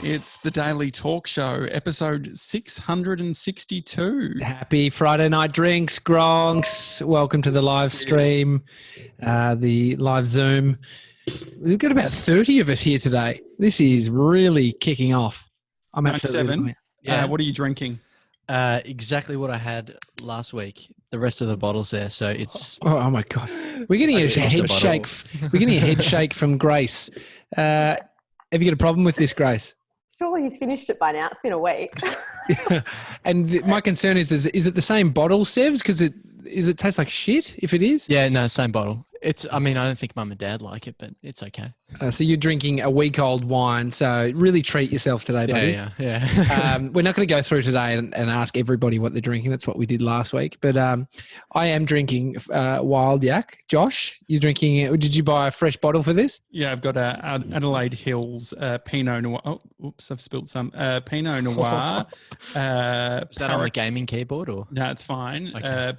It's the Daily Talk Show, episode 662. Happy Friday night drinks, Gronks. Welcome to the live stream, the live Zoom. We've got about 30 of us here today. This is really kicking off. I'm absolutely. Yeah. What are you drinking? Exactly what I had last week. The rest of the bottles there, so it's. Oh my god, we're getting a head shake. We're getting a head shake from Grace. Have you got a problem with this, Grace? Surely he's finished it by now. It's been a week. And my concern is it the same bottle, Sevs? Because it tastes like shit if it is? Yeah, no, same bottle. I don't think Mum and Dad like it, but it's okay. So you're drinking a week-old wine, so really treat yourself today, buddy. Yeah. We're not going to go through today and ask everybody what they're drinking. That's what we did last week. But I am drinking Wild Yak. Josh, you're drinking. Did you buy a fresh bottle for this? Yeah, I've got a Adelaide Hills Pinot Noir. Oh, oops, I've spilled some. Pinot Noir. Is that on the gaming keyboard or? No, it's fine. Okay.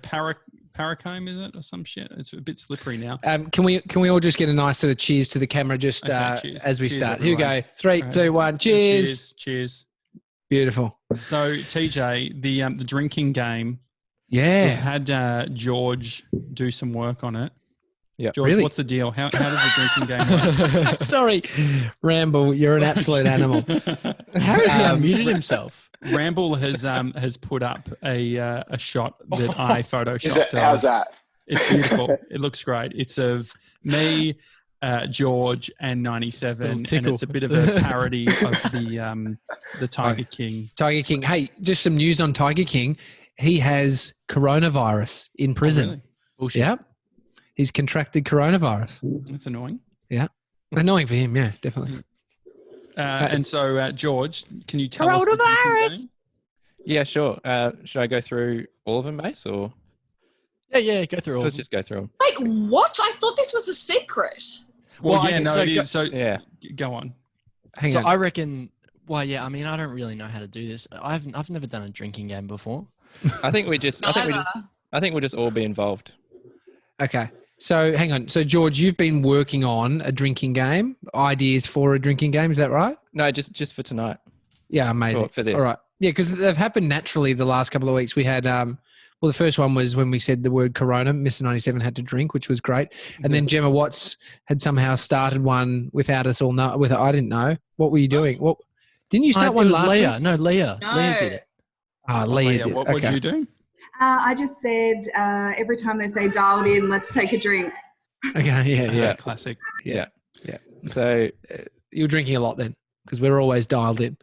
Paracombe, is it, or some shit? It's a bit slippery now. Can we all just get a nice sort of cheers to the camera just as we start? Here we go. 3, 2, 1. Cheers. Cheers. Beautiful. So TJ, the drinking game. Yeah. We've had George do some work on it. Yeah. George, really? What's the deal? How does the drinking game work? Sorry, Ramble, you're an absolute animal. How has he unmuted himself? Ramble has put up a shot that I photoshopped. How's that? It's beautiful. It looks great. It's of me, George, and 97, and it's a bit of a parody of the Tiger King. Tiger King. Hey, just some news on Tiger King. He has coronavirus in prison. Oh, really? Bullshit. Yep. He's contracted coronavirus. That's annoying. Yeah. Annoying for him, yeah, definitely. And so, George, can you tell us the drinking game? Yeah, sure. Should I go through all of them, Mace, or? Yeah, go through all. Let's just go through them. Wait, what? I thought this was a secret. Well, Well, yeah, I- no, so it is. So, Yeah. go on. Hang on. I reckon. Well, yeah. I mean, I don't really know how to do this. I've never done a drinking game before. I think we'll just all be involved. Okay. So hang on. So George, you've been working on a drinking game, ideas for a drinking game. Is that right? No, just for tonight. Yeah, amazing. For this. All right. Yeah, because they've happened naturally the last couple of weeks. We had, the first one was when we said the word Corona, Mr. 97 had to drink, which was great. And then Gemma Watts had somehow started one without us all know. I didn't know. What were you doing? What? Didn't you start one last Leah. week? No, Leah. No. Leah did it. Leah did. What would you do? I just said every time they say dialed in, let's take a drink. Okay, yeah. Classic. Yeah. So You're drinking a lot then, because we're always dialed in.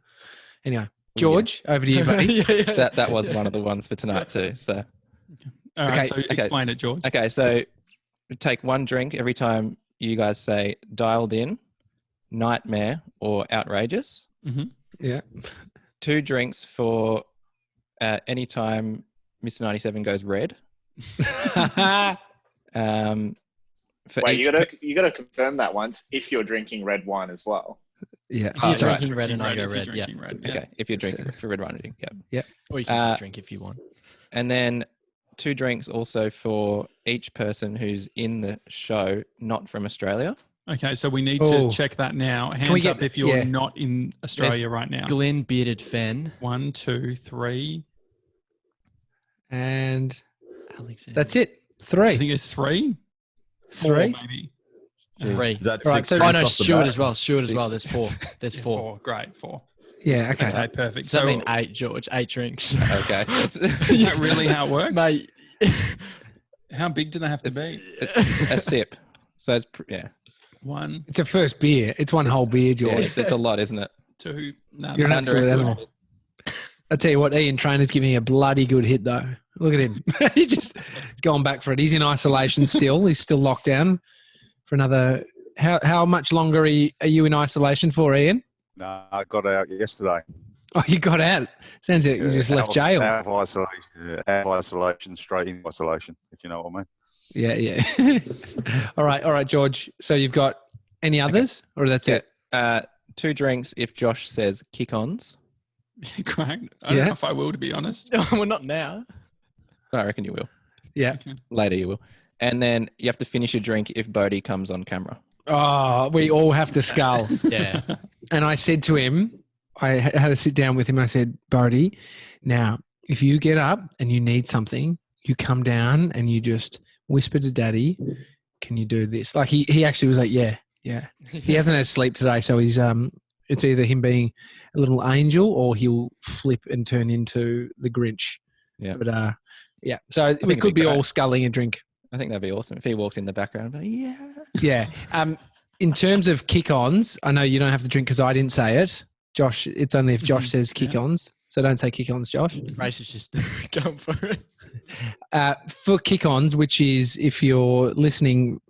Anyway, George, over to you, buddy. that was one of the ones for tonight too. So All right, Okay. so explain it, George. okay, so take one drink every time you guys say dialed in, nightmare, or outrageous. Mm-hmm. Yeah. 2 drinks for any time Mr. 97 goes red. For Wait, each you gotta confirm that once if you're drinking red wine as well. Yeah. If you're that's right. drinking red and I go If you're red, yeah. drinking red, yeah. Okay, if you're drinking for red wine, yeah. Or you can just drink if you want. And then 2 drinks also for each person who's in the show, not from Australia. Okay, so we need Oh. to check that now. we Hands get- up if you're yeah. not in Australia right now. Glenn Bearded Fen. 1, 2, 3. And Alexander. that's it. I 3. think it's 3. 3. 4, maybe. 3. Is that Right, six so- Oh drinks no, off the Stuart bat? as well. Stuart as well. There's 4. There's 4. 4. Great, 4. Yeah, okay. Okay, perfect. Does that So mean 8, George? 8 drinks. Okay. is that really how it works? Mate. How big do they have to be? A sip. So it's, yeah. 1, It's a first beer. It's one whole beer, George. Yeah, it's a lot, isn't it? 2. No, You're an that's absolute underestimated. animal. I tell you what, Ian Trainer's giving me a bloody good hit though. Look at him. He's just going back for it. He's in isolation still. He's still locked down for another. How much longer are you in isolation for, Ian? No, I got out yesterday. Oh, you got out. Sounds like you just left jail. Out of isolation, straight in isolation, if you know what I mean. Yeah. All right, George. So you've got any others, or that's it? 2 drinks if Josh says kick-ons. Great. I don't know if I will, to be honest. Well, not now. I reckon you will. Yeah. Okay. Later you will. And then you have to finish your drink if Bodie comes on camera. Oh, we all have to scull. Yeah. And I said to him, I had to sit down with him. I said, Bodie, now, if you get up and you need something, you come down and you just whisper to Daddy, can you do this? Like he actually was like, yeah. He hasn't had sleep today, so he's it's either him being a little angel or he'll flip and turn into the Grinch. Yeah. But yeah, so we could be all sculling a drink. I think that'd be awesome if he walked in the background. Like, yeah. Yeah. In terms of kick-ons, I know you don't have to drink because I didn't say it. Josh, it's only if Josh says kick-ons. So don't say kick-ons, Josh. Race is just going for it. For kick-ons, which is if you're listening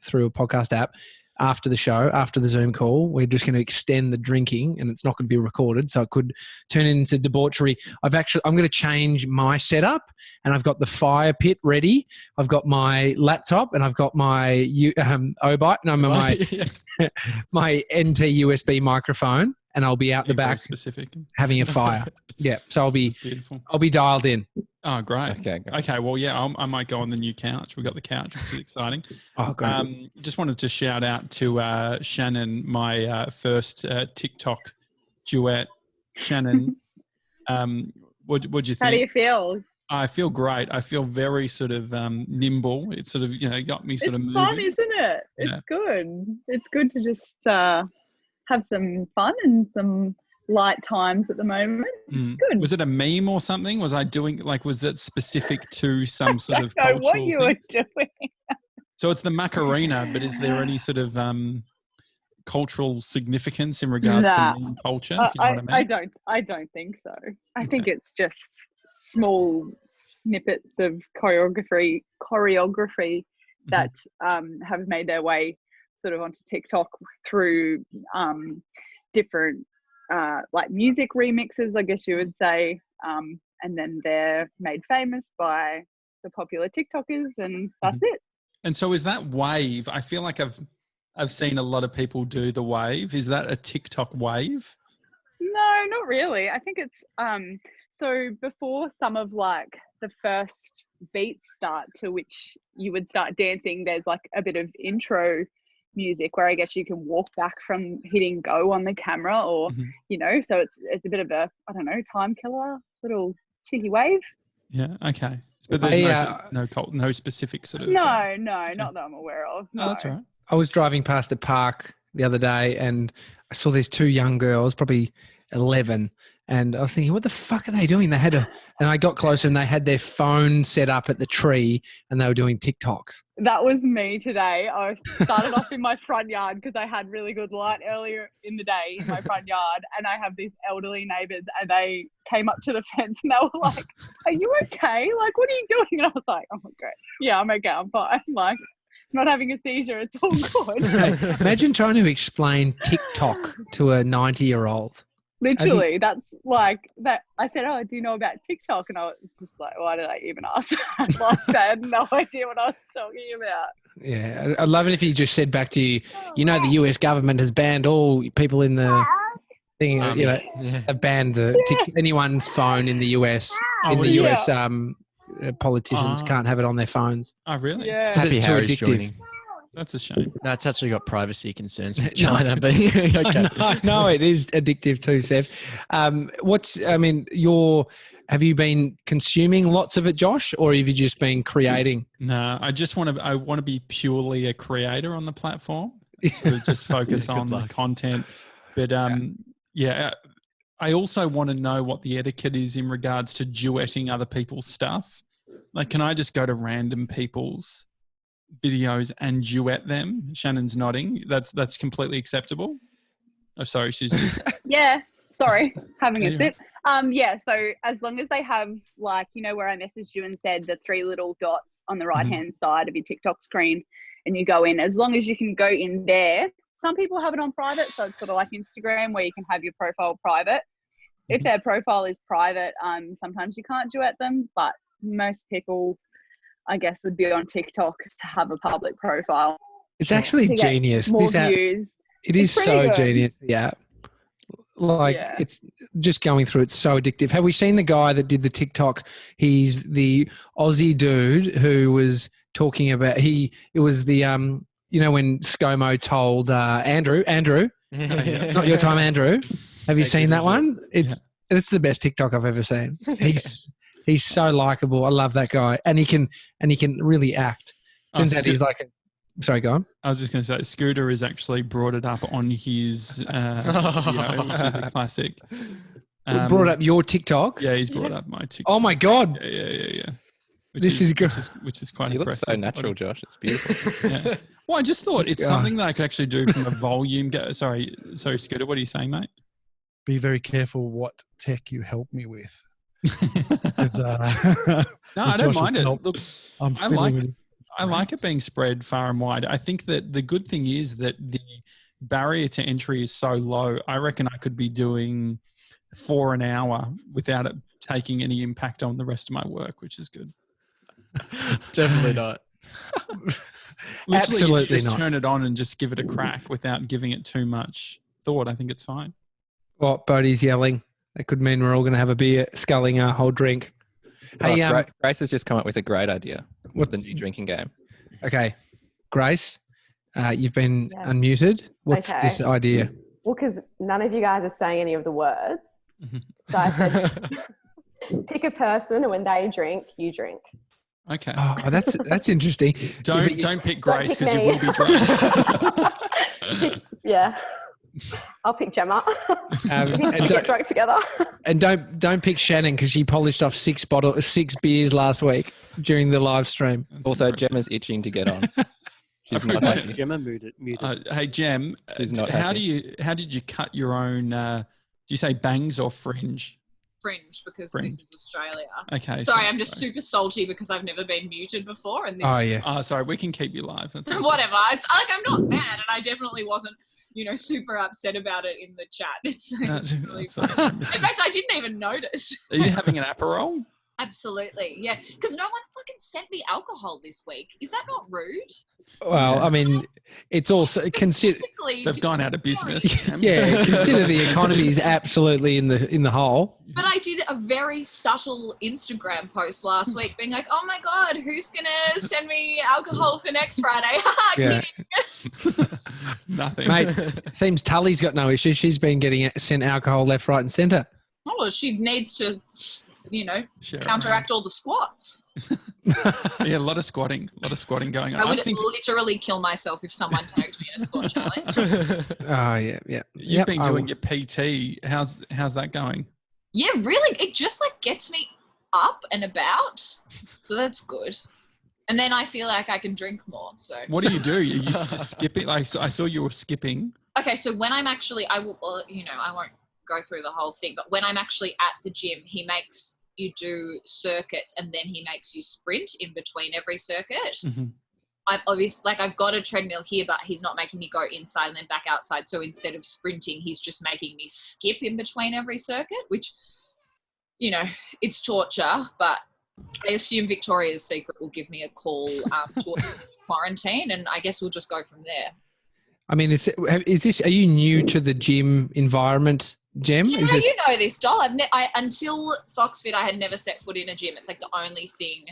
through a podcast app, after the show, after the Zoom call, we're just going to extend the drinking and it's not going to be recorded. So it could turn into debauchery. I'm going to change my setup and I've got the fire pit ready. I've got my laptop and I've got my Obite and my NT USB microphone and I'll be out the back having a fire. Yeah. So I'll be dialed in. Oh, great. Okay. Okay. Well, yeah, I might go on the new couch. We've got the couch, which is exciting. Oh, great. Just wanted to shout out to Shannon, my first TikTok duet. Shannon, what'd you think? How do you feel? I feel great. I feel very sort of nimble. It sort of, got me sort of moving. It's fun, isn't it? It's good. It's good to just have some fun and some light times at the moment. Good. Was it a meme or something? Was I doing was that specific to some sort of I don't know cultural what you thing? were doing. So it's the Macarena, but is there any sort of cultural significance in regards to meme culture? If you know what I mean? I don't think so. I think it's just small snippets of choreography that have made their way sort of onto TikTok through different music remixes, I guess you would say, and then they're made famous by the popular TikTokers, and that's it. And so is that wave? I feel like I've seen a lot of people do the wave. Is that a TikTok wave? No, not really. I think it's so before some of the first beats start to which you would start dancing, there's a bit of intro music where I guess you can walk back from hitting go on the camera or so it's a bit of a time killer, little cheeky wave. Yeah, okay. But there's no specific sort of not that I'm aware of. No. Oh, that's all right. I was driving past a park the other day and I saw these two young girls, probably 11, and I was thinking, what the fuck are they doing? And I got closer and they had their phone set up at the tree and they were doing TikToks. That was me today. I started off in my front yard because I had really good light earlier in the day in my front yard, and I have these elderly neighbours and they came up to the fence and they were like, are you okay? What are you doing? And I was like, oh, great. Yeah, I'm okay. I'm fine. Not having a seizure. It's all good. Imagine trying to explain TikTok to a 90-year-old. Literally, that's that. I said, "Oh, do you know about TikTok?" And I was just like, "Why did I even ask that?" I had no idea what I was talking about. Yeah, I'd love it if you just said back to you. The US government has banned all people in the thing. Have banned anyone's phone in the US. US, politicians can't have it on their phones. Oh, really? Yeah, because it's too Harry's addictive. Joining. That's a shame. No, it's actually got privacy concerns with China. But okay. No, it is addictive too, Seth. Have you been consuming lots of it, Josh, or have you just been creating? No, I want to be purely a creator on the platform. Sort of just focus on the content. But I also want to know what the etiquette is in regards to duetting other people's stuff. Can I just go to random people's videos and duet them? Shannon's nodding. That's completely acceptable. Oh, sorry, she's just yeah. Sorry, having a sip. So as long as they have where I messaged you and said the 3 little dots on the right hand side of your TikTok screen, and you go in. As long as you can go in there. Some people have it on private, so it's sort of like Instagram where you can have your profile private. If their profile is private, sometimes you can't duet them, but most people, I guess, would be on TikTok to have a public profile. It's actually genius. More views. It is so genius, the app. It's just going through. It's so addictive. Have we seen the guy that did the TikTok? He's the Aussie dude who was talking about, it was the you know, when ScoMo told Andrew, not your time, Andrew. Have you seen that one? It's the best TikTok I've ever seen. He's so likable. I love that guy, and he can really act. Turns out he's like sorry, go on. I was just going to say, Scooter has actually brought it up on his video, which is a classic. Brought up your TikTok? Yeah, he's brought up my TikTok. Oh my God. Yeah. This is good. Which is quite You look impressive. so natural, Josh. It's beautiful. Yeah. Well, I just thought it's something that I could actually do from a volume. Sorry, Scooter, what are you saying, mate? Be very careful what tech you help me with. No, I don't mind it. Look, I like it being spread far and wide. I think that the good thing is that the barrier to entry is so low. I reckon I could be doing 4 an hour without it taking any impact on the rest of my work, which is good. Definitely not. Literally, Absolutely if you just not. turn it on and just give it a crack without giving it too much thought, I think it's fine. Well, Bodie's yelling. That could mean we're all going to have a beer, sculling our whole drink. Hey, Grace has just come up with a great idea. What's the new drinking game? Okay, Grace, you've been unmuted. What's this idea? Well, because none of you guys are saying any of the words. So I said, pick a person, and when they drink, you drink. Okay. Oh, that's interesting. Don't pick Grace because you will be drunk. Yeah. I'll pick Gemma. And get drunk together. And don't pick Shannon because she polished off 6 beers last week during the live stream. That's also, impressive. Gemma's itching to get on. She's not happy. Gemma muted. Hey, Gem, how did you cut your own? Do you say bangs or fringe? Fringe, because this is Australia. Okay. Sorry, I'm just super salty because I've never been muted before. And this sorry, we can keep you live. That's okay. Whatever. It's like I'm not mad, and I definitely wasn't, super upset about it in the chat. It's really funny. In fact, I didn't even notice. Are you having an Aperol? Absolutely, yeah. Because no one fucking sent me alcohol this week. Is that not rude? Well, I mean, it's also consider they've gone out of business. Yeah, consider the economy is absolutely in the hole. But I did a very subtle Instagram post last week, being like, "Oh my God, who's gonna send me alcohol for next Friday?" Kidding. Nothing, mate. Seems Tully's got no issue. She's been getting sent alcohol left, right, and centre. Oh, well, she needs to, counteract all the squats. Yeah, a lot of squatting going on. I would literally kill myself if someone tagged me in a squat challenge. Oh yeah. You've been doing your PT. How's that going? Yeah, really. It just gets me up and about, so that's good. And then I feel like I can drink more. So what do? Are you just skipping? I saw you were skipping. Okay, so when I'm actually, I won't go through the whole thing, but when I'm actually at the gym, he makes you do circuits and then he makes you sprint in between every circuit. Mm-hmm. I've got a treadmill here, but he's not making me go inside and then back outside. So instead of sprinting, he's just making me skip in between every circuit, which, it's torture, but I assume Victoria's Secret will give me a call to quarantine, and I guess we'll just go from there. I mean, are you new to the gym environment, Gem? Yeah, you know this, doll. Until FoxFit, I had never set foot in a gym. It's the only thing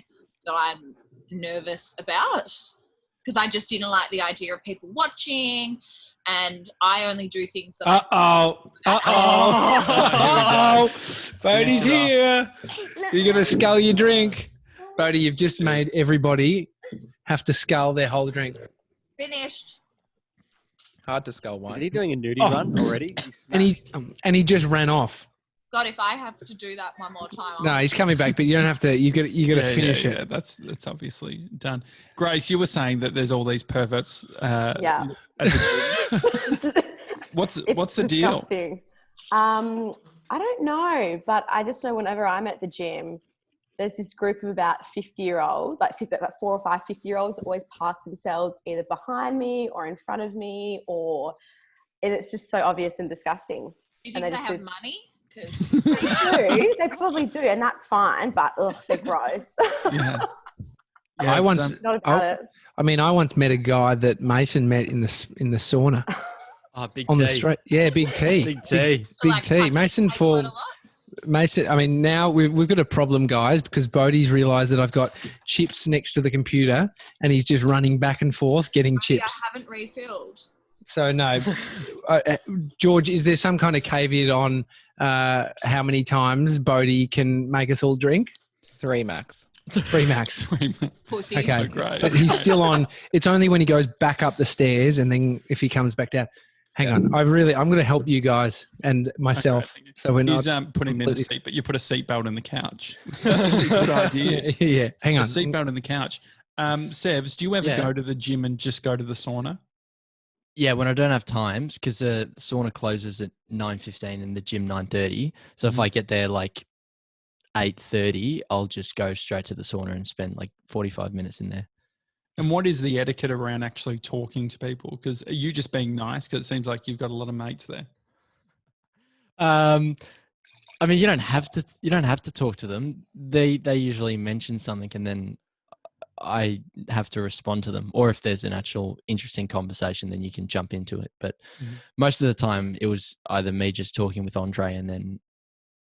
that I'm nervous about because I just didn't like the idea of people watching, and I only do things that Bodie's here. You're going to scull your drink. Bodie, you've just made everybody have to scull their whole drink. Finished. Hard to scull wine. Is he doing a nudie run already? And he just ran off. God, if I have to do that one more time. No, he's coming back, but you don't have to. You got to finish it. Yeah, that's obviously done. Grace, you were saying that there's all these perverts. Yeah. What's the deal? Disgusting. I don't know, but I just know whenever I'm at the gym, there's this group of about 50-year-olds, like 4 or 5 50-year-olds that always park themselves either behind me or in front of me, and it's just so obvious and disgusting. Do you think they have money? They probably do, and that's fine, but they're gross. Yeah, I once met a guy that Mason met in the sauna. Oh, Big on T. the street. Yeah, Big T. Big T. Big T. Mason Mason, I mean, now we've got a problem, guys, because Bodie's realised that I've got chips next to the computer and he's just running back and forth getting chips. I haven't refilled. So, no. George, is there some kind of caveat on how many times Bodie can make us all drink? 3 max. 3 max. Pussy. Okay. So great. But he's still on. It's only when he goes back up the stairs and then if he comes back down. Hang on. I'm going to help you guys and myself. Okay. So we're He's not putting him in a seat, but you put a seatbelt in the couch. That's actually a good idea. Yeah. Hang on. A seatbelt in the couch. Sevs, do you ever go to the gym and just go to the sauna? Yeah, when I don't have time, because the sauna closes at 9:15 and the gym 9:30. So if I get there like 8:30, I'll just go straight to the sauna and spend like 45 minutes in there. And what is the etiquette around actually talking to people? Because are you just being nice? Because it seems like you've got a lot of mates there. I mean, you don't have to talk to them. They usually mention something and then I have to respond to them. Or if there's an actual interesting conversation, then you can jump into it. But most of the time it was either me just talking with Andre and then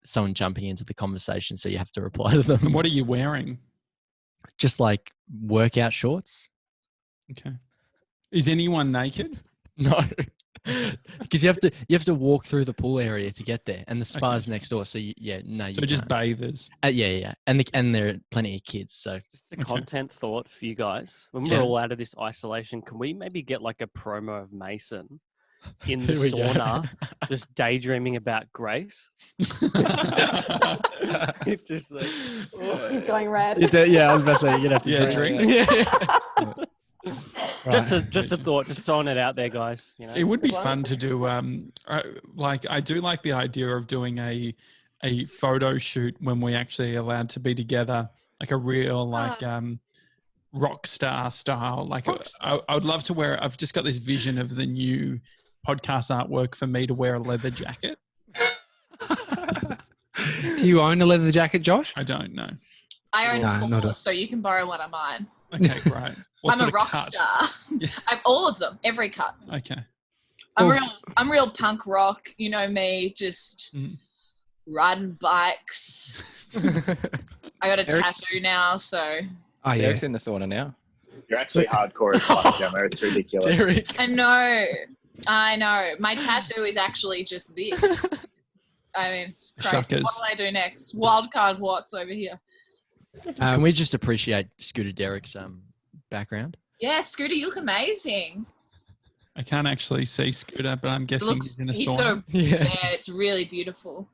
someone jumping into the conversation. So you have to reply to them. And what are you wearing? Just like workout shorts. Okay. Is anyone naked? No. Because you have to walk through the pool area to get there, and the spa's next door. So you just bathers. Yeah, and there are plenty of kids. So just a content thought for you guys: when we're all out of this isolation, can we maybe get like a promo of Mason in the sauna, just daydreaming about Grace? Just like, he's going red. Yeah, I was about to say you'd have to drink. Just a thought, just throwing it out there, guys. You know? It would be fun to do. I do like the idea of doing a photo shoot when we actually are allowed to be together, like a real rock star style. Like I would love to wear. I've just got this vision of the new podcast artwork for me to wear a leather jacket. Do you own a leather jacket, Josh? I don't know. I own 4, so you can borrow one of mine. Okay, great. I'm a rock star. Yeah. I'm all of them, every cut. Okay. I'm real punk rock. You know me, just riding bikes. I got a tattoo now, so. Oh yeah, Eric's in the sauna now. You're actually hardcore as fuck, Gemma. It's ridiculous. I know. My tattoo is actually just this. I mean, it's crazy. Shuckers. What will I do next? Wildcard Watts over here. Can we just appreciate Scooter Derek's background? Yeah, Scooter, you look amazing. I can't actually see Scooter, but I'm guessing he's in a sauna. Yeah, it's really beautiful.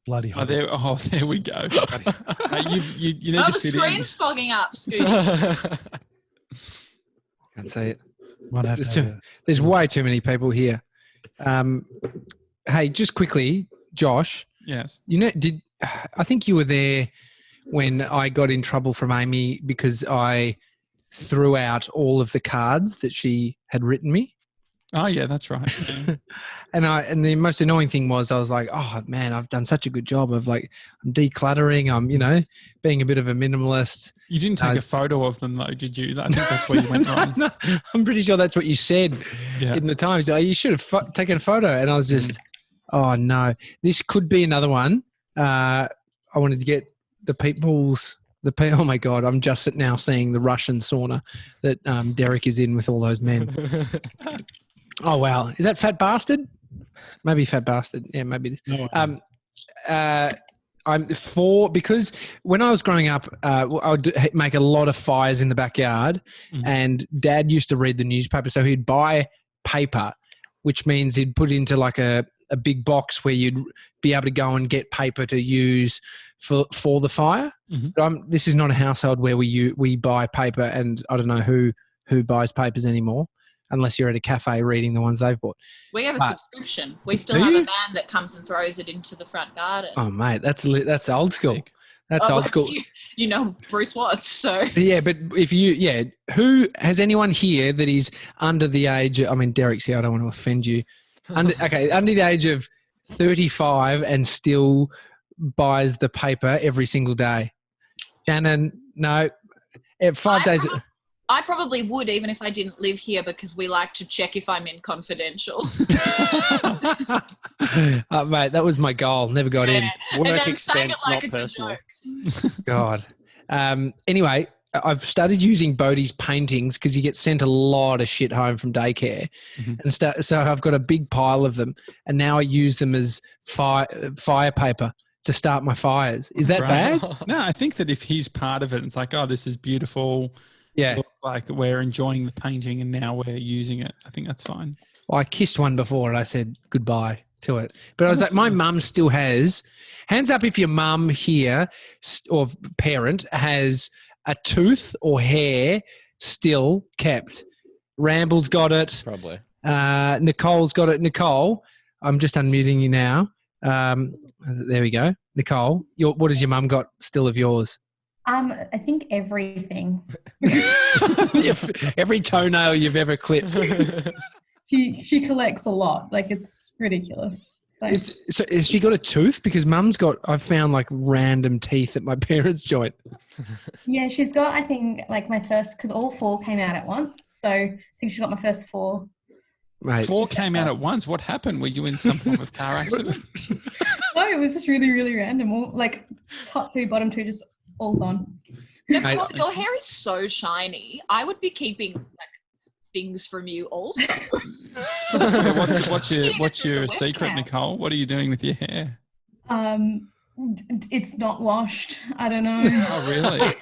Bloody hell. There we go. You need to the screen's fogging up, Scooter. Can't see it. There's way too many people here. Hey, just quickly, Josh. Yes. I think you were there when I got in trouble from Amy because I threw out all of the cards that she had written me. Oh yeah, that's right. Yeah. and the most annoying thing was I was like, oh man, I've done such a good job of I'm decluttering. I'm, being a bit of a minimalist. You didn't take a photo of them though, did you? I think that's where you went wrong. No, I'm pretty sure that's what you said in the Times. You should have taken a photo. And I was just, oh no, this could be another one. I wanted to get oh my God, I'm just now seeing the Russian sauna that Derek is in with all those men. Oh, wow. Is that Fat Bastard? Maybe Fat Bastard. Yeah, maybe it is. No. Because when I was growing up, I would make a lot of fires in the backyard and Dad used to read the newspaper. So he'd buy paper, which means he'd put into like a big box where you'd be able to go and get paper to use for the fire. But this is not a household where we buy paper, and I don't know who buys papers anymore unless you're at a cafe reading the ones they've bought. We have a subscription. We still have a man that comes and throws it into the front garden. Oh mate, that's old school. That's old school. Bruce Watts. So yeah, but who has anyone here that is under the age? I mean, Derek's here. I don't want to offend you. Under the age of 35 and still buys the paper every single day. Shannon, no, 5 days. I probably would, even if I didn't live here, because we like to check if I'm in confidential. Mate, that was my goal. Never got in. And I'm saying it like it's personal. a joke. God. Anyway, I've started using Bodhi's paintings because you get sent a lot of shit home from daycare. And so I've got a big pile of them, and now I use them as fire paper to start my fires. Is that bad? No, I think that if he's part of it, it's like, oh, this is beautiful. Yeah. Looks like we're enjoying the painting and now we're using it. I think that's fine. Well, I kissed one before and I said goodbye to it. But I was like, my mum still has. Hands up if your mum here or parent has a tooth or hair still kept. Ramble's got it. Probably. Nicole's got it. Nicole, I'm just unmuting you now. There we go. Nicole, what has your mum got still of yours? I think everything. Every toenail you've ever clipped. She collects a lot. Like, it's ridiculous. So has she got a tooth? Because Mum's got, I've found like random teeth at my parents' joint. yeah, she's got, I think, like my first, because all 4 came out at once. So I think she got my first 4. Mate. 4 came out at once. What happened? Were you in some form of car accident? No, it was just really, really random. All, like top 2, bottom 2, just all gone. Nicole, your hair is so shiny. I would be keeping like things from you also. What's your secret, Nicole? What are you doing with your hair? It's not washed. I don't know. Oh, really?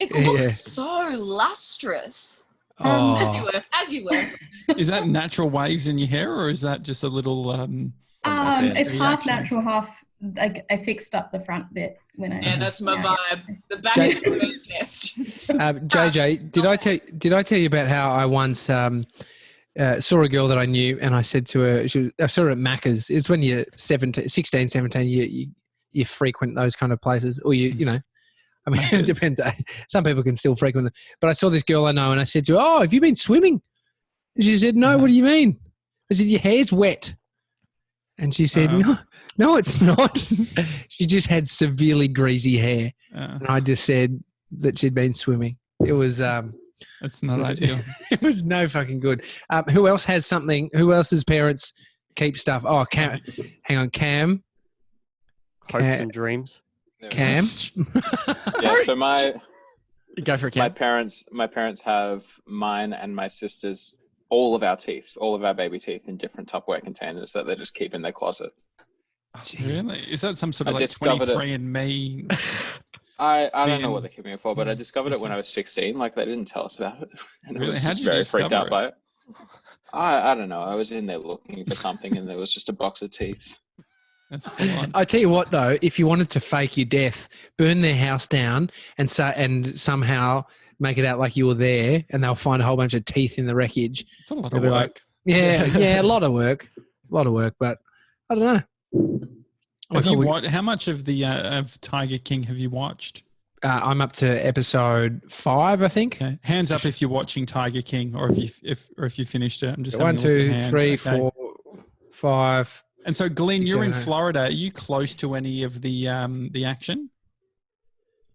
It looks so lustrous. As you were. Is that natural waves in your hair, or is that just a little? It's half natural, half like I fixed up the front bit when I. Yeah, that's my vibe. The back is the bird's nest. JJ, did I tell you about how I once saw a girl that I knew, and I said to her, I saw her at Macca's. It's when you're 16, 17, you frequent those kind of places, or you know. I mean, it depends. Some people can still frequent them. But I saw this girl I know, and I said to her, "Oh, have you been swimming?" And she said, "No. What do you mean?" I said, "Your hair's wet." And she said, "No, it's not." She just had severely greasy hair, and I just said that she'd been swimming. It was. That's not ideal. It was no fucking good. Who else has something? Who else's parents keep stuff? Oh, Cam. Hang on, Cam. Hopes and dreams. Cam. Yeah, so Go for it, Cam. my parents have mine and my sister's, all of our teeth, all of our baby teeth in different Tupperware containers that they just keep in their closet. Oh, really? Is that some sort of I like discovered 23andMe? I don't know what they're keeping it for, but I discovered it when I was 16. Like, they didn't tell us about it. And Really? I was How just did you very freaked discover out by it. I don't know. I was in there looking for something and there was just a box of teeth. That's full on. I tell you what, though, if you wanted to fake your death, burn their house down and somehow make it out like you were there, and they'll find a whole bunch of teeth in the wreckage. It's a lot They'll of be work. like, a lot of work, but I don't know. How much of the of Tiger King have you watched? I'm up to episode 5, I think. Okay. Hands up if you're watching Tiger King, or if you finished it. I'm just 1, 2, 3, 4, 5. And so, Glenn, 6, you're 7, in 8. Florida. Are you close to any of the action?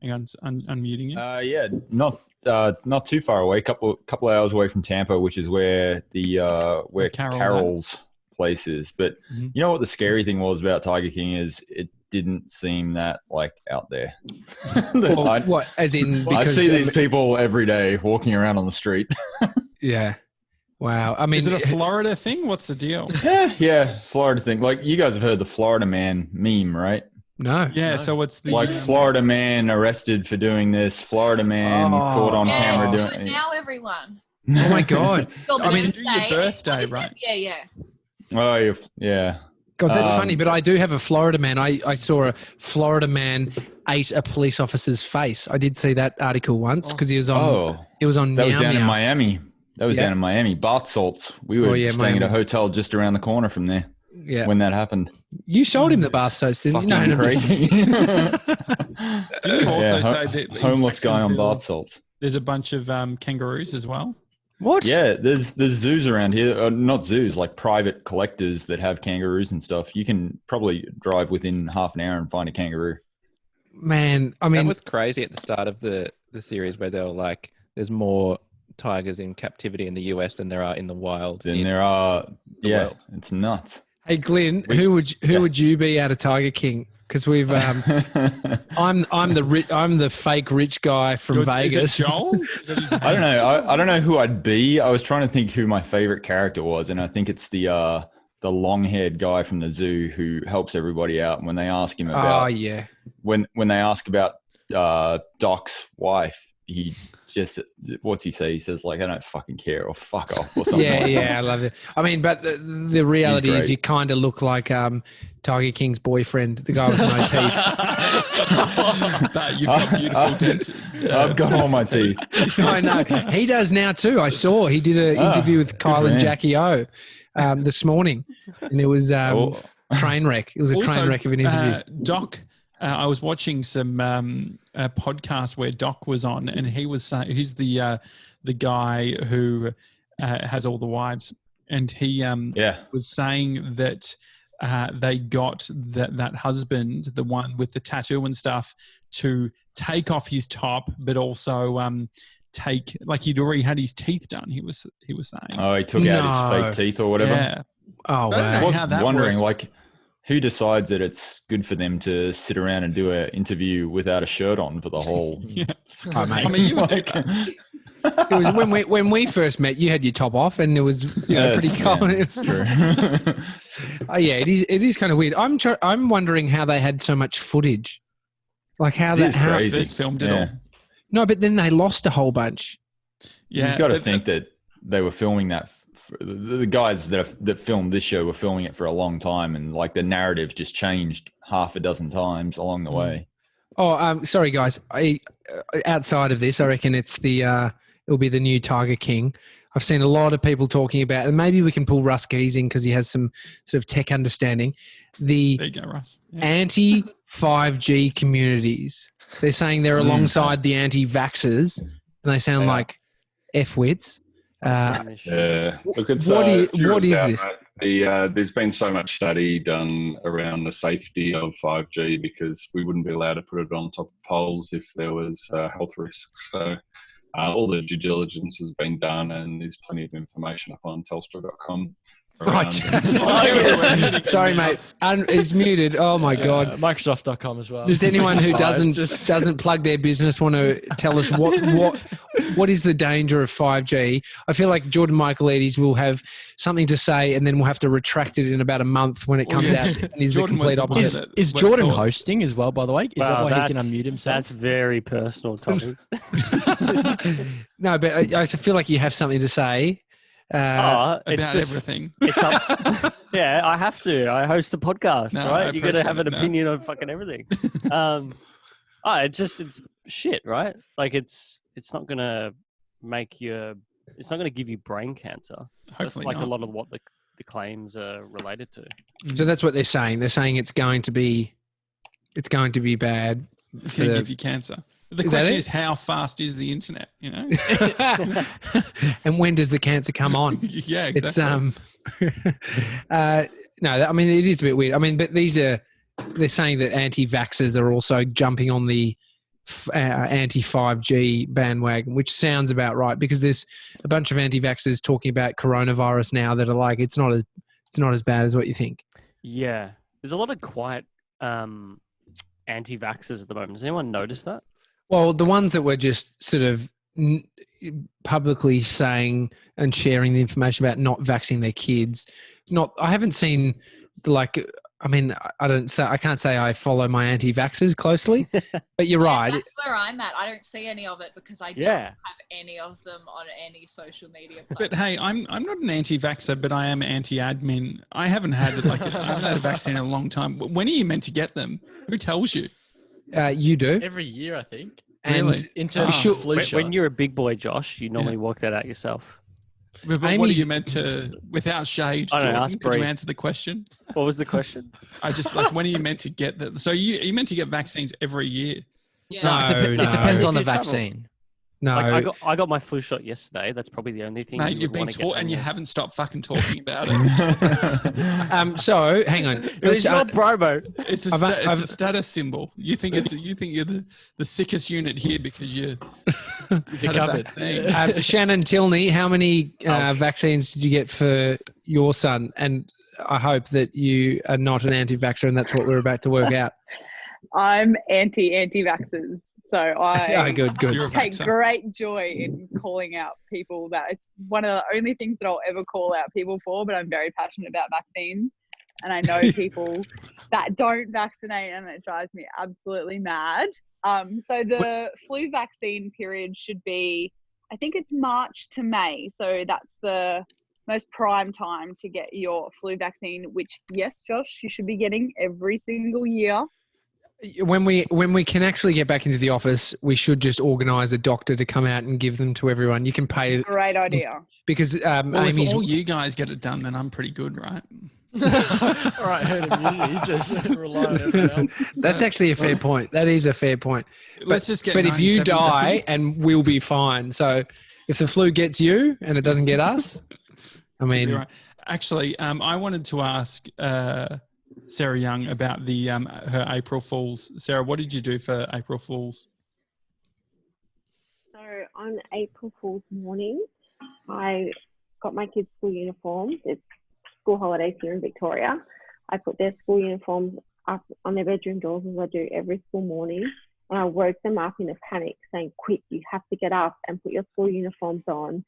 Hang on, unmuting you. Yeah, not too far away. Couple hours away from Tampa, which is where where Carol's place is. But you know what the scary thing was about Tiger King is it didn't seem that like out there. What? As in, I see these people every day walking around on the street. Yeah. Wow. I mean, is it a Florida thing? What's the deal? Yeah, Florida thing. Like, you guys have heard the Florida man meme, right? No. Yeah. So what's the like Florida man arrested for doing this? Florida man caught on camera doing it. Now, everyone. Oh my God. Your I mean, birthday. your birthday, right? Yeah. Oh, yeah. God, that's funny, but I do have a Florida man. I saw a Florida man ate a police officer's face. I did see that article once because he was on. It was on. That was down in Meow. Miami. That was down in Miami. Bath salts. We were staying at a hotel just around the corner from there. Yeah. When that happened. You sold him the bath salts, didn't you? Fucking crazy. Didn't you also say that homeless guy on bath salts? There's a bunch of kangaroos as well. What? Yeah, there's zoos around here. Not zoos, like private collectors that have kangaroos and stuff. You can probably drive within half an hour and find a kangaroo. Man, I mean, that was crazy at the start of the series where they were like, "There's more tigers in captivity in the US than there are in the wild. Than there are. Yeah, world. it's nuts. Hey Glenn, who would you be out of Tiger King? Because we've I'm the fake rich guy from Vegas. Is it Joel? I don't know. I don't know who I'd be. I was trying to think who my favorite character was, and I think it's the long-haired guy from the zoo who helps everybody out. And when they ask him about, when they ask about Doc's wife, he just, what's he say? He says like, I don't fucking care, or fuck off, or something. Yeah, I love it. I mean, but the reality is, you kind of look like Tiger King's boyfriend, the guy with no teeth. But you've got beautiful teeth. I've got all my teeth. I know. He does now too. I saw he did an interview with Kyle and Jackie O this morning, and it was train wreck. It was a train wreck of an interview. Doc, I was watching some podcast where Doc was on, and he was saying he's the guy who has all the wives, and he was saying that they got that husband, the one with the tattoo and stuff, to take off his top, but also take, like, he'd already had his teeth done. He was saying. Oh, he took out his fake teeth or whatever. Yeah. Oh, wow. I was wondering, like, who decides that it's good for them to sit around and do an interview without a shirt on for the whole? I mean, you it was when we first met. You had your top off, and it was pretty cold. Yeah, it's true. It is kind of weird. I'm wondering how they had so much footage, like how It is crazy. They filmed it all. No, but then they lost a whole bunch. Yeah, you've got to think that they were filming that. The guys that filmed this show were filming it for a long time, and like the narrative just changed half a dozen times along the way. Oh, sorry guys. Outside of this, I reckon it's it'll be the new Tiger King. I've seen a lot of people talking about, and maybe we can pull Russ Geese in because he has some sort of tech understanding. There you go, Russ. Yeah. Anti-5G communities. They're saying they're alongside the anti-vaxxers, and they sound like F-wits. Look, it's, what is this? There's been so much study done around the safety of 5G because we wouldn't be allowed to put it on top of poles if there was health risks. So all the due diligence has been done, and there's plenty of information up on Telstra.com. Sorry, mate. It's muted. Oh my god. Microsoft.com as well. Does anyone who doesn't plug their business want to tell us what is the danger of 5G? I feel like Jordan Michaelides will have something to say, and then we'll have to retract it in about a month when it comes out. And he's the complete opposite. Is Jordan hosting as well? By the way, is that why he can unmute himself? That's very personal, Tommy. No, but I feel like you have something to say. About everything. It's up. Yeah, I have to. I host a podcast, No, right? You got to have an it, no. opinion on fucking everything. It's shit, right? Like it's not gonna make you. It's not gonna give you brain cancer. Hopefully that's like not. a lot of what the claims are related to. So that's what they're saying. They're saying it's going to be bad. It's going to give you cancer. The question is, how fast is the internet? You know, and when does the cancer come on? Yeah, exactly. No, I mean it is a bit weird. I mean, but they're saying that anti-vaxxers are also jumping on the anti-5G bandwagon, which sounds about right because there's a bunch of anti-vaxxers talking about coronavirus now that are like it's not as bad as what you think. Yeah, there's a lot of quiet anti-vaxxers at the moment. Has anyone noticed that? Well, the ones that were just sort of publicly saying and sharing the information about not vaccinating their kids. I haven't seen I can't say I follow my anti-vaxxers closely, but you're right. That's where I'm at. I don't see any of it because I don't have any of them on any social media platform. But hey, I'm not an anti-vaxxer, but I am anti-admin. I haven't had I haven't had a vaccine in a long time. When are you meant to get them? Who tells you? You do. Every year, I think. Really? When you're a big boy, Josh, you normally work that out yourself. But what are you meant to, without shade, Jordan, could you answer the question? What was the question? I just when are you meant to get that? So you're meant to get vaccines every year. Yeah. It depends on the vaccine. No. Like, I got my flu shot yesterday. That's probably the only thing. Mate, you've been taught and you haven't stopped fucking talking about it. So hang on. It's not promo. It's a status symbol. You think you're the sickest unit here because you had a vaccine. Shannon Tilney, how many vaccines did you get for your son? And I hope that you are not an anti-vaxxer, and that's what we're about to work out. I'm anti-vaxxers. So I good. take great joy in calling out people. That it's one of the only things that I'll ever call out people for, but I'm very passionate about vaccines. And I know people that don't vaccinate, and it drives me absolutely mad. So the flu vaccine period should be, I think it's March to May. So that's the most prime time to get your flu vaccine, which, yes, Josh, you should be getting every single year. When we can actually get back into the office, we should just organise a doctor to come out and give them to everyone. You can pay. Great idea. Because if all you guys get it done, then I'm pretty good, right? All right, herd immunity. Just rely on everyone else. That's actually a fair point. That is a fair point. Let's just get. But if you die, and we'll be fine. So if the flu gets you and it doesn't get us, I mean, right. Actually, I wanted to ask Sarah Young about the her April Fools. Sarah, what did you do for April Fools? So on April Fool's morning, I got my kids' school uniforms. It's school holidays here in Victoria. I put their school uniforms up on their bedroom doors, as I do every school morning. And I woke them up in a panic saying, quick, you have to get up and put your school uniforms on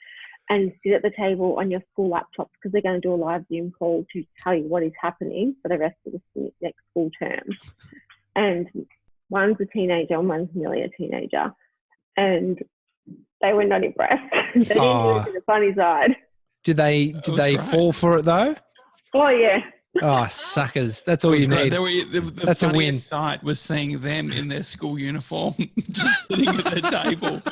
and sit at the table on your school laptops, because they're going to do a live Zoom call to tell you what is happening for the rest of the next school term. And one's a teenager and one's nearly a teenager. And they were not impressed. They didn't look at the funny side. Did they fall for it though? Oh, yeah. Oh, suckers. That's all you need. That's a win. Sight was seeing them in their school uniform, just sitting at their table.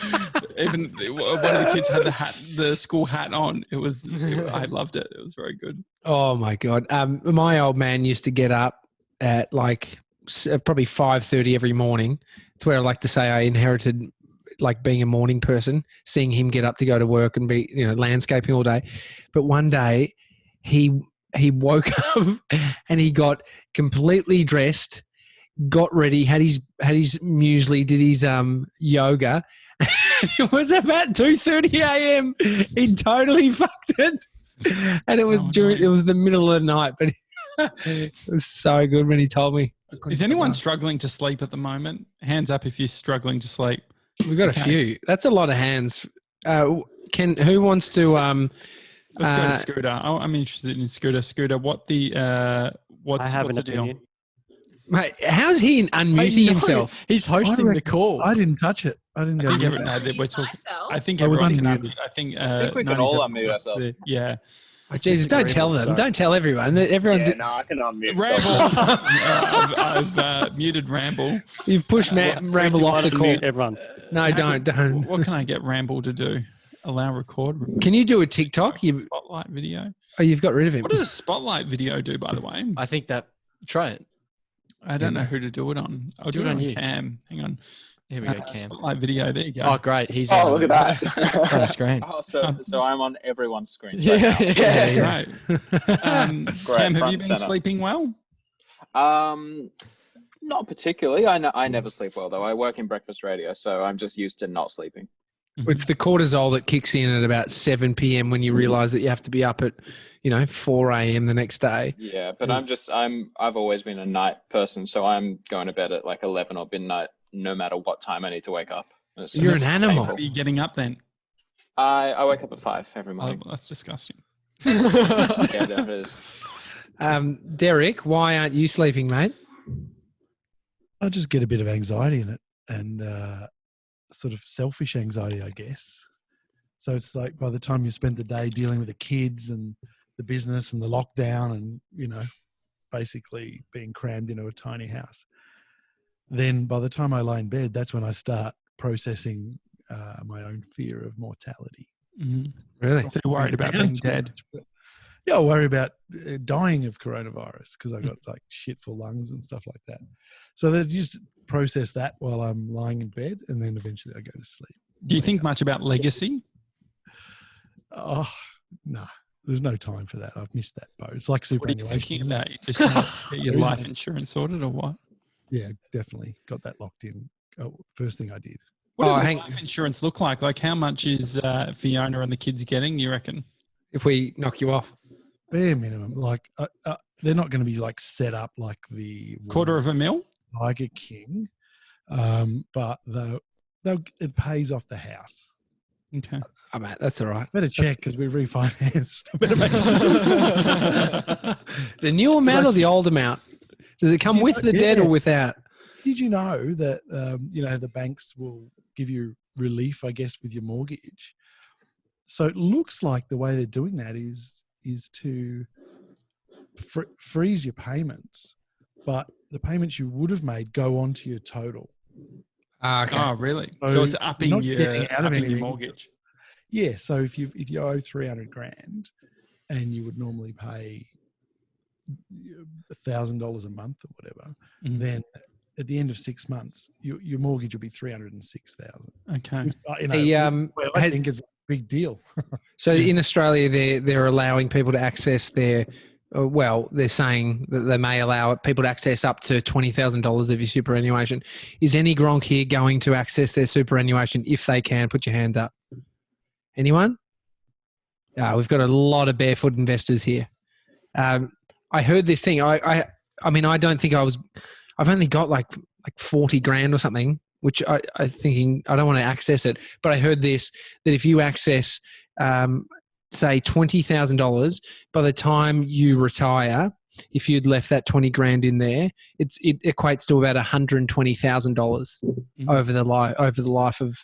Even one of the kids had the school hat on. I loved it. It was very good. Oh my God. My old man used to get up at like probably 5:30 every morning. It's where I like to say I inherited like being a morning person, seeing him get up to go to work and be, landscaping all day. But one day he woke up and he got completely dressed, got ready, had his muesli, did his yoga. It was about 2:30 a.m. He totally fucked it, and it was it was the middle of the night. But it was so good when he told me. Is anyone struggling to sleep at the moment? Hands up if you're struggling to sleep. We've got a few. That's a lot of hands. Who wants to? Let's go to Scooter. I'm interested in Scooter. Scooter, what's I have what's an the deal? opinion. Mate, how's he unmuting himself? He's hosting the call. I didn't touch it. I didn't go. We're talking. I think I was everyone can unmuted. unmute. I think we can all unmute ourselves. Yeah. Oh, Jesus, don't tell them. Sorry. Don't tell everyone. Everyone's. Yeah, no, I can unmute. Ramble. I've muted Ramble. You've pushed Ramble off the call. Everyone. No, don't. What can I get Ramble to do? Allow record. Can you do a TikTok? Spotlight video. Oh, you've got rid of him. What does a spotlight video do, by the way? I think try it. I don't know who to do it on. I'll do it on you. Cam. Hang on. Here we go, Cam. Spotlight video. There you go. Oh, great. He's look at that. on the screen. Oh, so I'm on everyone's screen. Yeah. Right now. Great. Great, Cam, have front you and been center. sleeping well? Not particularly. I never sleep well though. I work in breakfast radio, so I'm just used to not sleeping. It's the cortisol that kicks in at about 7 p.m. when you realise that you have to be up at, 4 a.m. the next day. Yeah, but I've always been a night person, so I'm going to bed at like 11 or midnight, no matter what time I need to wake up. You're an animal. Are you getting up then? I wake up at 5 every morning. Oh, that's disgusting. Yeah, that is. Derek, why aren't you sleeping, mate? I just get a bit of anxiety in it, and sort of selfish anxiety, I guess. So it's like by the time you spend the day dealing with the kids and the business and the lockdown and, basically being crammed into a tiny house, then by the time I lie in bed, that's when I start processing my own fear of mortality. Mm-hmm. Really? So you're worried about being dead? Yeah, I worry about dying of coronavirus because I got like shitful lungs and stuff like that. So they just process that while I'm lying in bed, and then eventually I go to sleep. Do you think much about legacy? Oh, no. There's no time for that. I've missed that boat. It's like superannuation. What are you thinking about? You just trying to get your life insurance sorted or what? Yeah, definitely got that locked in. First thing I did. What does life insurance look like? Like, how much is Fiona and the kids getting, you reckon? If we knock you off? Bare minimum. Like, they're not going to be like set up like the $250,000 Tiger King, but it pays off the house. Okay. Oh, mate, that's all right. Better check because we refinanced. Better make the new amount or the old amount? Does it come with the debt or without? Did you know that the banks will give you relief, I guess, with your mortgage? So it looks like the way they're doing that is to freeze your payments, but the payments you would have made go onto your total. Okay. Oh, really? So it's upping your mortgage. Yeah. So if you owe $300,000 and you would normally pay $1,000 a month or whatever, then at the end of 6 months, your mortgage will be $306,000. Okay. I think it's a big deal. So in Australia, they're allowing people to access their. They're saying that they may allow people to access up to $20,000 of your superannuation. Is any Gronk here going to access their superannuation if they can? Put your hands up. Anyone? We've got a lot of barefoot investors here. I heard this thing. I mean, I don't think I've only got like 40 grand or something, which I thinking I don't want to access it. But I heard this, that if you access, say $20,000, by the time you retire, if you'd left that 20 grand in there, it equates to about $120,000 over the life of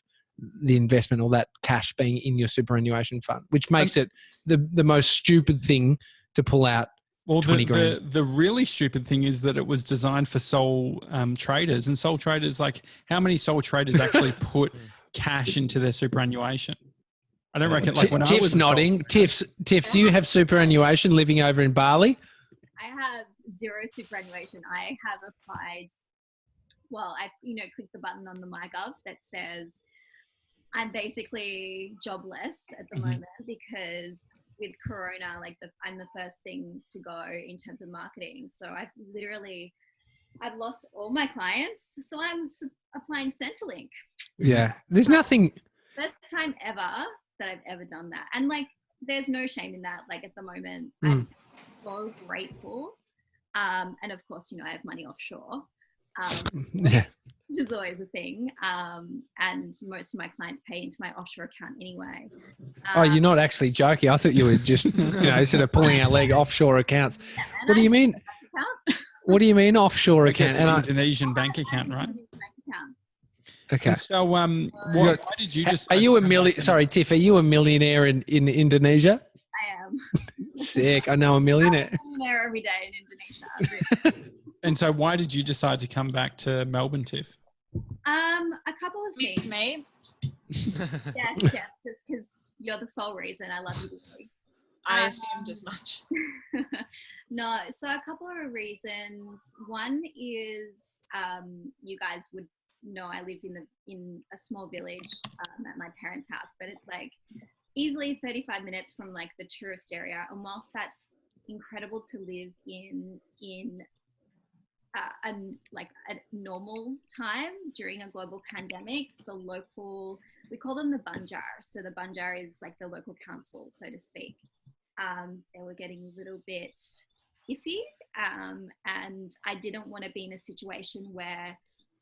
the investment, or that cash being in your superannuation fund, which makes it the most stupid thing to pull out. Well, 20 grand. The really stupid thing is that it was designed for sole traders, and sole traders, like, how many sole traders actually put cash into their superannuation? I don't reckon. Like, when Tiff's I was nodding. Tiff, do you have superannuation living over in Bali? I have zero superannuation. I have applied. Well, I clicked the button on the MyGov that says I'm basically jobless at the moment because with Corona, I'm the first thing to go in terms of marketing. So I've lost all my clients. So I'm applying Centrelink. Yeah, there's nothing. First time ever that I've ever done that. And there's no shame in that. At the moment, I'm so grateful. And of course, I have money offshore, which is always a thing. And most of my clients pay into my offshore account anyway. You're not actually joking. I thought you were just, sort of pulling our leg offshore accounts. Yeah, what do you mean? What do you mean offshore account? An Indonesian bank account, right? Okay. And so, why did you just? Are you a million? Sorry, Tiff. Are you a millionaire in Indonesia? I am. Sick. I know a millionaire. I'm a millionaire every day in Indonesia. And so, why did you decide to come back to Melbourne, Tiff? A couple of things. Miss me. Yes, Jeff. Just because you're the sole reason I love you deeply. I assumed as much. No, so a couple of reasons. One is you guys would know I live in a small village at my parents' house, but it's easily 35 minutes from the tourist area. And whilst that's incredible to live in a normal time during a global pandemic, the local, we call them the banjar. So the banjar is the local council, so to speak. They were getting a little bit iffy, and I didn't want to be in a situation where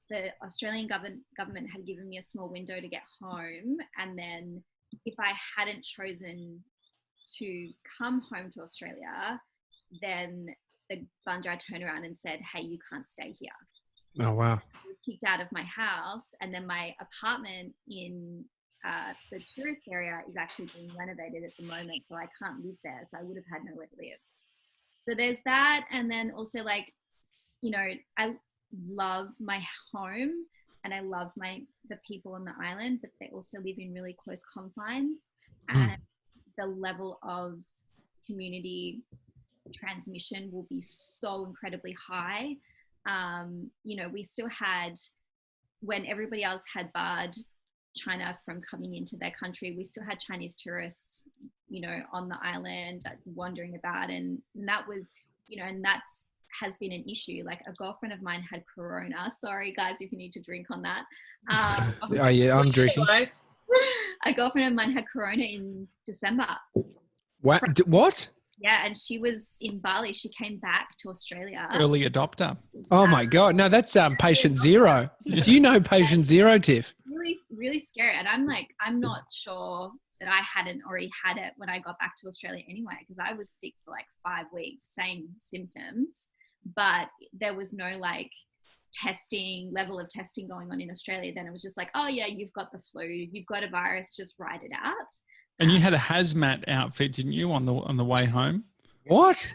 the Australian government had given me a small window to get home, and then if I hadn't chosen to come home to Australia, then the banjar turned around and said, hey, you can't stay here. Oh, wow. I was kicked out of my house, and then my apartment in the tourist area is actually being renovated at the moment, so I can't live there, so I would have had nowhere to live. So there's that, and then also I love my home and I love the people on the island, but they also live in really close confines, and the level of community transmission will be so incredibly high. We still had, when everybody else had barred China from coming into their country. We still had Chinese tourists, you know, on the island wandering about, and that was, you know, and that's has been an issue. Like a girlfriend of mine had corona. Sorry guys, if you need to drink on that. Oh yeah, I'm drinking. A girlfriend of mine had corona in December. What? Yeah, and she was in Bali. She came back to Australia. Early adopter. Oh my God. No, that's patient zero. Do you know patient zero, Tiff? Really, really scary. And I'm like, I'm not sure that I hadn't already had it when I got back to Australia anyway, because I was sick for like 5 weeks, same symptoms, but there was no like level of testing going on in Australia. Then it was just like, oh yeah, you've got the flu, you've got a virus, just ride it out. And you had a hazmat outfit, didn't you, on the way home? What?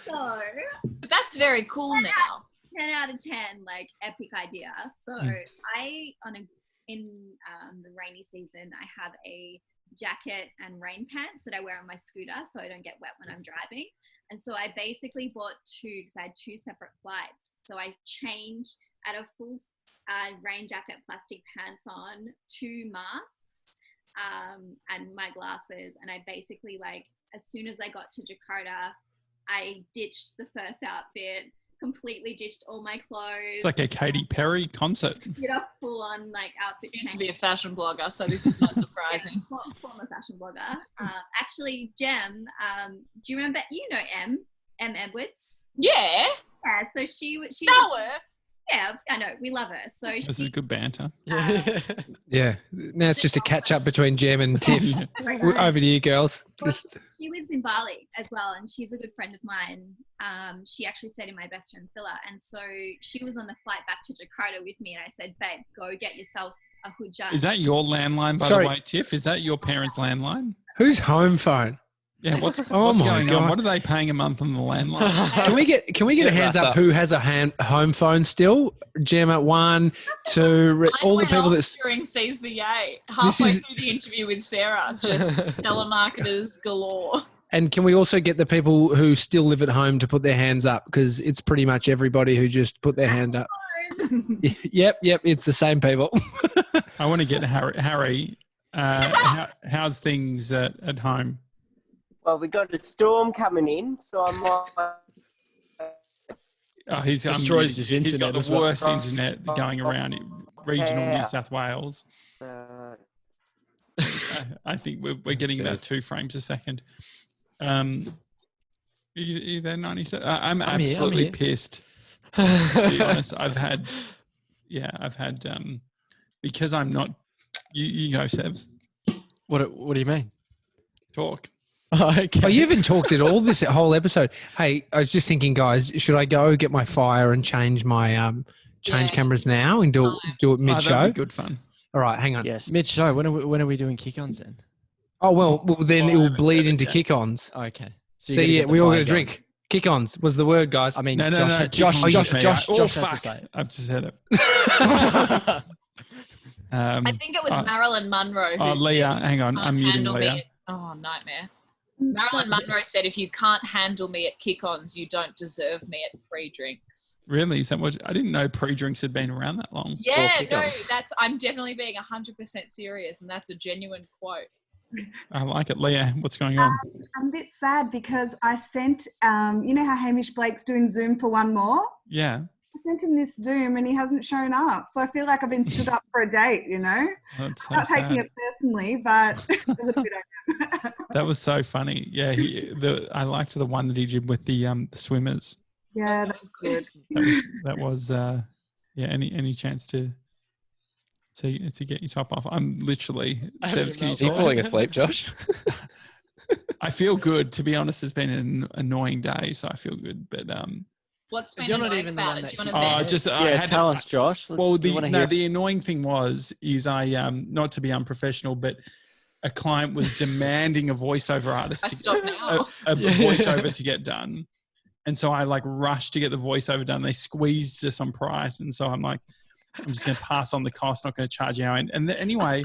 So that's very cool now. 10 out of 10, like epic idea. So in the rainy season, I have a jacket and rain pants that I wear on my scooter so I don't get wet when I'm driving. And so I basically bought two, because I had 2 separate flights. So I changed at a full rain jacket, plastic pants on, 2 masks, and my glasses. And I basically, like, as soon as I got to Jakarta, I ditched the first outfit, completely ditched all my clothes. It's like a Katy Perry concert. Did a full-on like outfit change. Used to be a fashion blogger, so this is not surprising. Yeah, former fashion blogger. Actually, Gem, do you remember? You know M Edwards. Yeah. Yeah. So she. Know her. Yeah, I know. We love her. So This is good banter. Yeah. Now it's just a catch up between Gem and Tiff. Over to you, girls. Well, she lives in Bali as well, and she's a good friend of mine. She actually stayed in my best friend's villa, and so she was on the flight back to Jakarta with me, and I said, babe, go get yourself a hujah. Is that your landline, by the way, Tiff? Is that your parents' landline? Whose home phone? Yeah, what's Oh my going God. on? What are they paying a month on the landline? Can we get a hands up who has a home phone still? Gemma, 1, 2, all the people that during sees the yay halfway through the interview with Sarah, just telemarketers galore. And can we also get the people who still live at home to put their hands up, because it's pretty much everybody who just put their hand up. Yep, it's the same people. I want to get Harry. How's things at home? Well, we got a storm coming in, so I might. Oh, he's destroys his internet. He's got the worst internet going around in regional New South Wales. I think we're getting about 2 frames a second. Are you there, 97? I'm absolutely pissed. To be honest, I've had, because I'm not. You go, Sebs. What do you mean? Talk. Okay. Oh, you haven't talked at all this whole episode. Hey, I was just thinking, guys, should I go get my fire and change my cameras now and do it mid-show? That'd be good fun. All right, hang on. Yes, mid-show. When are we doing kick-ons then? Oh well then it will bleed into kick-ons. Okay. So yeah, we all got to drink. Kick-ons was the word, guys. I mean, no. Josh. Oh fuck! I've just said it. I think it was Marilyn Monroe. Oh, Leah, hang on. I'm muting Leah. Oh, nightmare. Marilyn Monroe said, if you can't handle me at kick-ons, you don't deserve me at pre-drinks. Really? Is that what? I didn't know pre-drinks had been around that long. Yeah, no, I'm definitely being 100% serious, and that's a genuine quote. I like it. Leah, what's going on? I'm a bit sad because I sent, you know how Hamish Blake's doing Zoom for one more? Yeah. I sent him this Zoom and he hasn't shown up. So I feel like I've been stood up for a date, you know? I'm not taking it personally, but a little bit That was so funny. Yeah, I liked the one that he did with the swimmers. Yeah, that was good. That was any chance to get your top off? I'm literally. Are you falling asleep, Josh? I feel good. To be honest, it's been an annoying day, so I feel good. But what's been You're not annoying even the about one it? that tell us, Josh. The annoying thing is I not to be unprofessional, but a client was demanding a voiceover artist a voiceover to get done, and so I rushed to get the voiceover done. They squeezed us on price, and so I'm like, I'm just going to pass on the cost, not going to charge you. And anyway,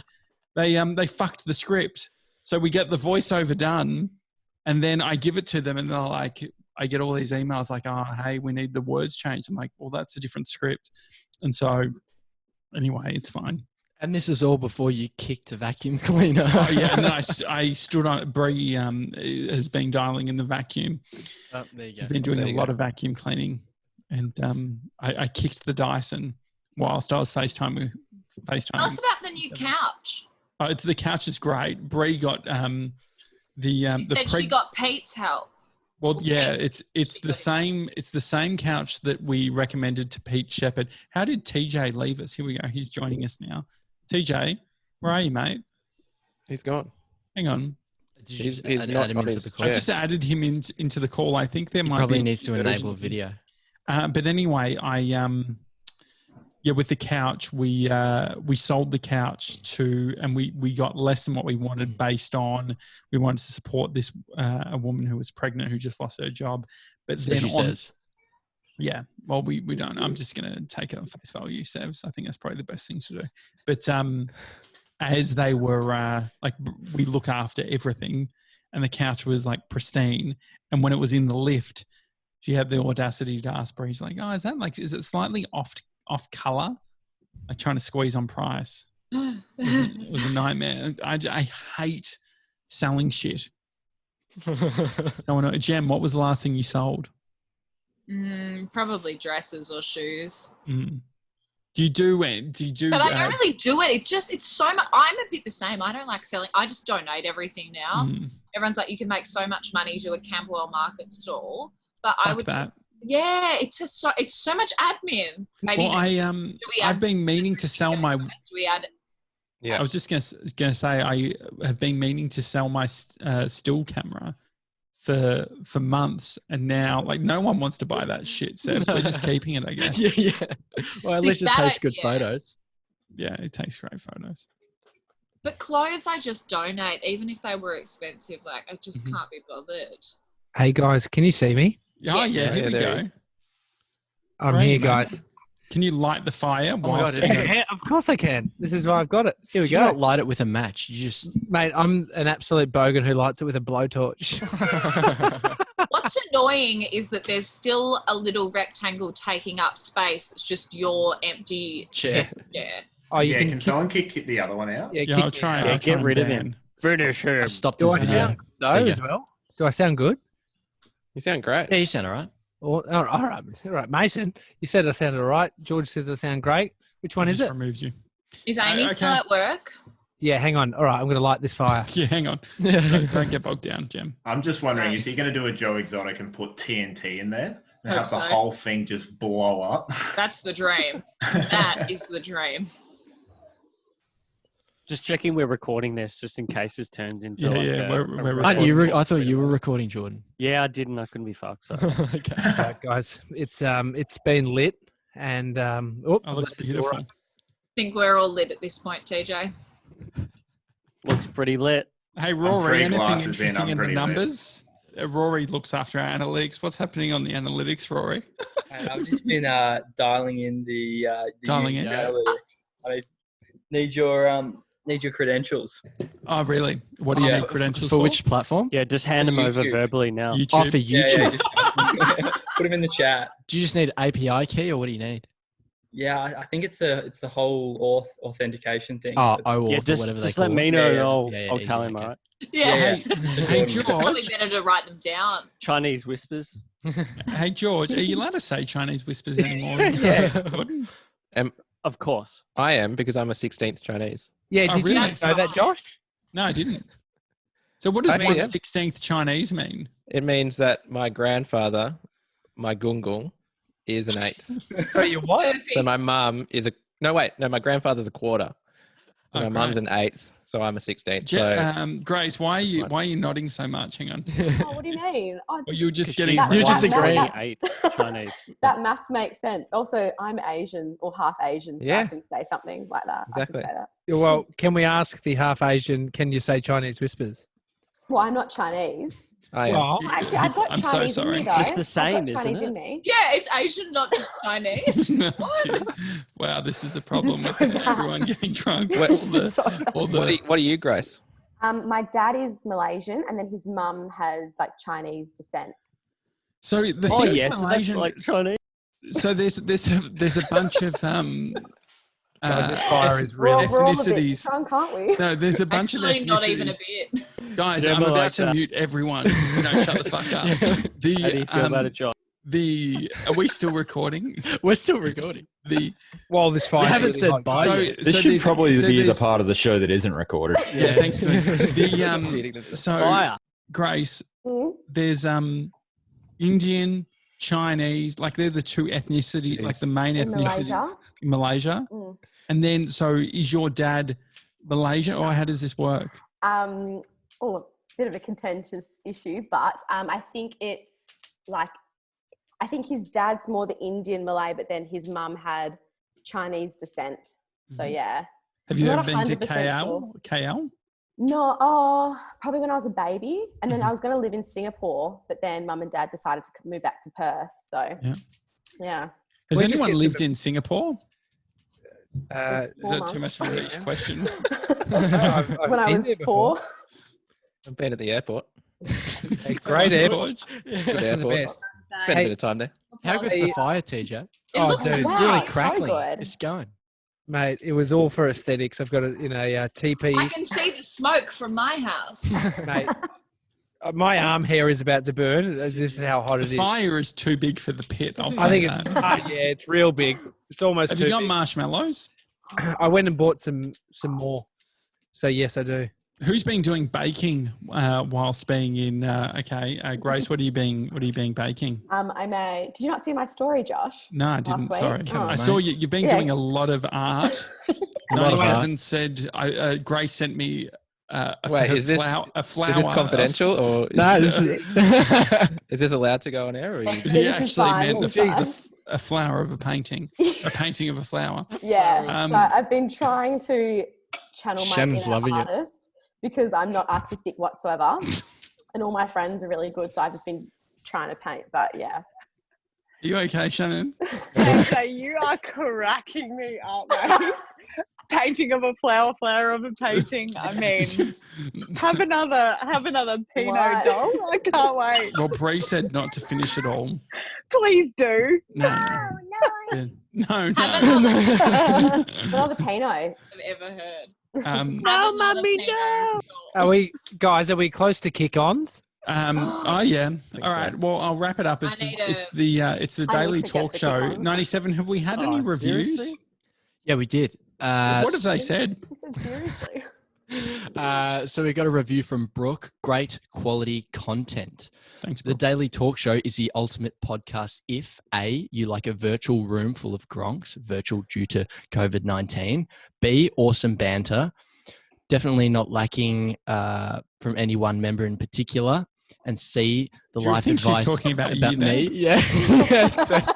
they fucked the script. So we get the voiceover done, and then I give it to them, and they're like, I get all these emails like, oh, hey, we need the words changed. I'm like, well, that's a different script. And so anyway, it's fine. And this was all before you kicked a vacuum cleaner. Oh yeah, and then I stood on it. Bree has been dialing in the vacuum. Oh, there you go. She's been doing a lot of vacuum cleaning, and I kicked the Dyson whilst I was FaceTiming. Tell us about the new couch. Oh, the couch is great. Bree got She said she got Pete's help. Well, yeah, it's the same couch that we recommended to Pete Shepherd. How did TJ leave us? Here we go. He's joining us now. TJ, where are you, mate? He's gone. Hang on. He's add not him on into his the call. I chair. just added him into the call. I think there He might probably be needs to enable video. But anyway, with the couch, we sold the couch and we got less than what we wanted based on we wanted to support this a woman who was pregnant who just lost her job. But So then she says. Yeah, well, we don't. I'm just going to take it on face value, Sebs. I think that's probably the best thing to do. But as they were, we look after everything, and the couch was like pristine. And when it was in the lift, she had the audacity to ask Bree, she's like, "Oh, is it slightly off color?" Like trying to squeeze on price. It was a nightmare. I hate selling shit. So, Gem, what was the last thing you sold? Probably dresses or shoes. Mm. Do you do? But I don't really do it. It's so much. I'm a bit the same. I don't like selling. I just donate everything now. Everyone's like, you can make so much money, do a Camberwell Market stall. But Fuck I would. that. Yeah, it's so much admin. Maybe. Well, I've been meaning to sell my. Do we add? Yeah, I was just gonna say I have been meaning to sell my still camera for months, and now like no one wants to buy that shit. So we're just keeping it, I guess. Yeah. Well, at least it takes good photos. Yeah, it takes great photos. But clothes, I just donate, even if they were expensive. Like I just can't be bothered. Hey guys, can you see me? Oh yeah, here we go. I'm Great, here, mate. guys. Can you light the fire? God, Yeah, of course I can. This is why I've got it. Here we Do you go. not light it with a match? You just Mate, I'm an absolute bogan who lights it with a blowtorch. What's annoying is that there's still a little rectangle taking up space. It's just your empty chair. Oh, you can someone kick the other one out? Yeah, I'll try. Yeah, I'll get try rid of and him. Finish him. Stop Do this I video. sound good though as well? Do I sound good? You sound great. Yeah, you sound all right. All right. Mason, you said I sounded all right. George says I sound great. Which one is it? Removes you. Is Amy still at work? Yeah, hang on. All right, I'm going to light this fire. Yeah, hang on. Don't get bogged down, Jim. I'm just wondering, is he going to do a Joe Exotic and put TNT in there and Hope have the so. whole thing just blow up? That's the dream. That is the dream. Just checking we're recording this, just in case this turns into. Yeah, like yeah, a we're recording. I thought you were recording, Jordan. Yeah, I didn't. I couldn't be fucked. So. Okay. All right, guys, it's been lit and Oh, it looks beautiful. I think we're all lit at this point, TJ. Looks pretty lit. Hey, I'm Rory, three anything glasses in, interesting I'm in the pretty lit. numbers? Rory looks after our analytics. What's happening on the analytics, Rory? And I've just been dialing in the Dialing in? analytics. I need your credentials. Oh, really? What do you need credentials For which platform? Yeah, just hand them over YouTube. verbally now. YouTube? Oh, for YouTube. Yeah, put them in the chat. Do you just need API key, or what do you need? Yeah, I think it's the whole authentication thing. Oh, So- OAuth Yeah, or just whatever they let call me it. know, Yeah, and yeah. I'll Yeah, tell yeah, him. okay. All right. Yeah. Hey, Probably George. better to write them down. Chinese whispers. Hey, George, are you allowed to say Chinese whispers anymore? Yeah. Of course. I am because I'm a 16th Chinese. Yeah, Oh, did really? you know that, Josh? No, I didn't. So what does Actually, yeah. 1/16th Chinese mean? It means that my grandfather, my gungung, is an eighth. Oh, you what? So my mum is my grandfather's a quarter. And Oh, my mum's great. an eighth, so I'm a 16th. So Grace, why are you nodding so much? Hang on. Oh, what do you mean? Oh, Well, you were just 'Cause getting. she's- You're just ready. agreeing. that- Eight Chinese. that maths makes sense. Also, I'm Asian or half Asian, so I Yeah. can say something like that. Exactly. I can say that. Yeah, well, can we ask the half Asian? Can you say Chinese whispers? Well, I'm not Chinese. I am. Well, Actually, I've got I'm so Chinese in sorry. me, though. It's the same, I've got isn't Chinese it? in me. Yeah, it's Asian, not just Chinese. Wow, this is a problem so with bad. everyone getting drunk. What- All This the- is so bad. all the- What are you, Grace? My dad is Malaysian, and then his mum has like Chinese descent. So the Oh thing with yes, so that's Malaysian, like Chinese. so there's a bunch of Guys, this fire is real. We're all a bit ethnicities. drunk, can't we? No, there's a bunch of Actually, ethnicities. not even a bit. Guys, Gemma I'm about likes to that. mute everyone. No, shut the fuck up. How do you feel about it, John? Are we still recording? We're still recording. While this fire, We haven't said bye yet. This should probably be the part of the show that isn't recorded. Yeah, thanks. Fire. Grace, Mm. there's Indian, Chinese, like they're the two ethnicity, like the main In ethnicity Malaysia. in Malaysia. Mm. And then, so is your dad Malaysian, or how does this work? Bit of a contentious issue, but I think it's like, I think his dad's more the Indian Malay, but then his mum had Chinese descent. So yeah. Have you I'm ever not been to 100% KL? sure. KL? No, probably when I was a baby. And then I was going to live in Singapore, but then mum and dad decided to move back to Perth. So yeah. Has anyone lived in Singapore? Is that months. too much of a reach question? When I was 4. I've been at the airport. Great airport. Good airport. Spent a bit of time there. How good's the fire, TJ? It looks dude, wow, really it's so crackling. good. It's going. Mate, it was all for aesthetics. I've got it in a TP. I can see the smoke from my house. Mate, my arm hair is about to burn. This is how hot it The is. fire is too big for the pit. I'll say I think it's that. yeah, it's real big. It's almost. Have too you got big. marshmallows? I went and bought some more. So yes, I do. Who's been doing baking whilst being in? Grace, what are you being baking? Did you not see my story, Josh? No, I didn't. week? Sorry, Oh. I saw you. You've been doing a lot of art. A lot of 97 said Grace sent me Wait, is this a flower? Is this confidential or No, this is is this allowed to go on air? Or are you... He This is actually fine, meant this is a flower of a painting, a painting of a flower. Yeah. So I've been trying to channel my Shem's inner loving it. artist because I'm not artistic whatsoever, and all my friends are really good. So I've just been trying to paint. But yeah. Are you okay, Shannon? So you are cracking me up, mate. Painting of a flower, flower of a painting. I mean, have another Pinot What? doll. I can't wait. Well, Bree said not to finish it all. Please do. No. Yeah. No. Another Pinot. I've ever heard. No, mummy, no. Are we close to kick-ons? Oh yeah. All right. Well, I'll wrap it up. It's the daily talk show. 97. Have we had any reviews? Seriously? Yeah, we did. What have they said? He said seriously. So we got a review from Brooke. Great quality content. Thanks, The Brooke. Daily Talk Show is the ultimate podcast if A, you like a virtual room full of gronks, virtual due to COVID-19. B, awesome banter. Definitely not lacking from any one member in particular. And C, the Do you life think she's advice talking about you me. then? Yeah.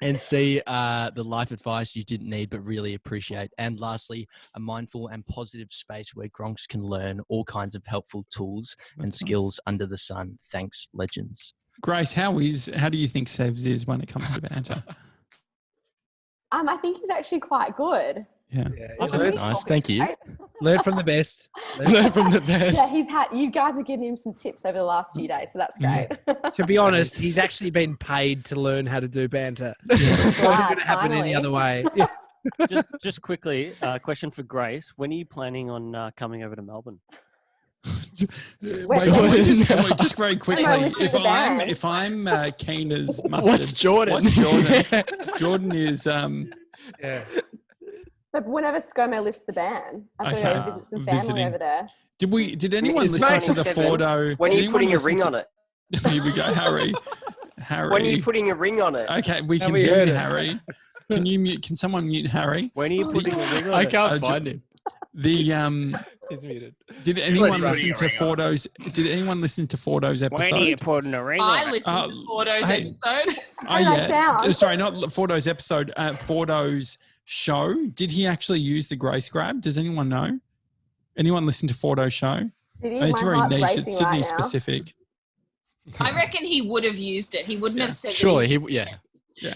And C, the life advice you didn't need but really appreciate. And lastly, a mindful and positive space where gronks can learn all kinds of helpful tools and That's skills under the sun. Thanks, legends. Grace, how do you think Sevs is when it comes to banter? I think he's actually quite good. Yeah. Oh, that's nice. Thank you. Learn from the best. Learn from the best. Yeah, you guys have given him some tips over the last few days, so that's great. To be honest, he's actually been paid to learn how to do banter. It wasn't going to happen any other way. Yeah. Just quickly, question for Grace. When are you planning on coming over to Melbourne? Just very quickly, Am I listening to if I'm keen as mustard, What's Jordan? What's Jordan? Jordan is Yeah. But whenever ScoMo lifts the ban, I've got to go visit some family Visiting. over there. Did anyone It's listen to the 97. Fordo? When are did you anyone putting a listen ring to- on it? Here we go, Harry. When are you putting a ring on it? Okay, we can we hear heard you, it. Harry. Can someone mute Harry? When are you putting a ring on I it? can't find him. The He's muted. Did anyone listen to Fordo's? Did anyone listen to Fordo's episode? When are you putting a ring on I it? listened to Fordo's hey. episode. Oh, How did I sound? Sorry, not Fordo's episode. Fordo's show. Did he actually use the Grace grab? Does anyone know? Anyone listen to Fordo's show? Did he? It's My very heart's niche. racing It's Sydney right now. specific. I reckon he would have used it. He wouldn't have said that Surely, Yeah.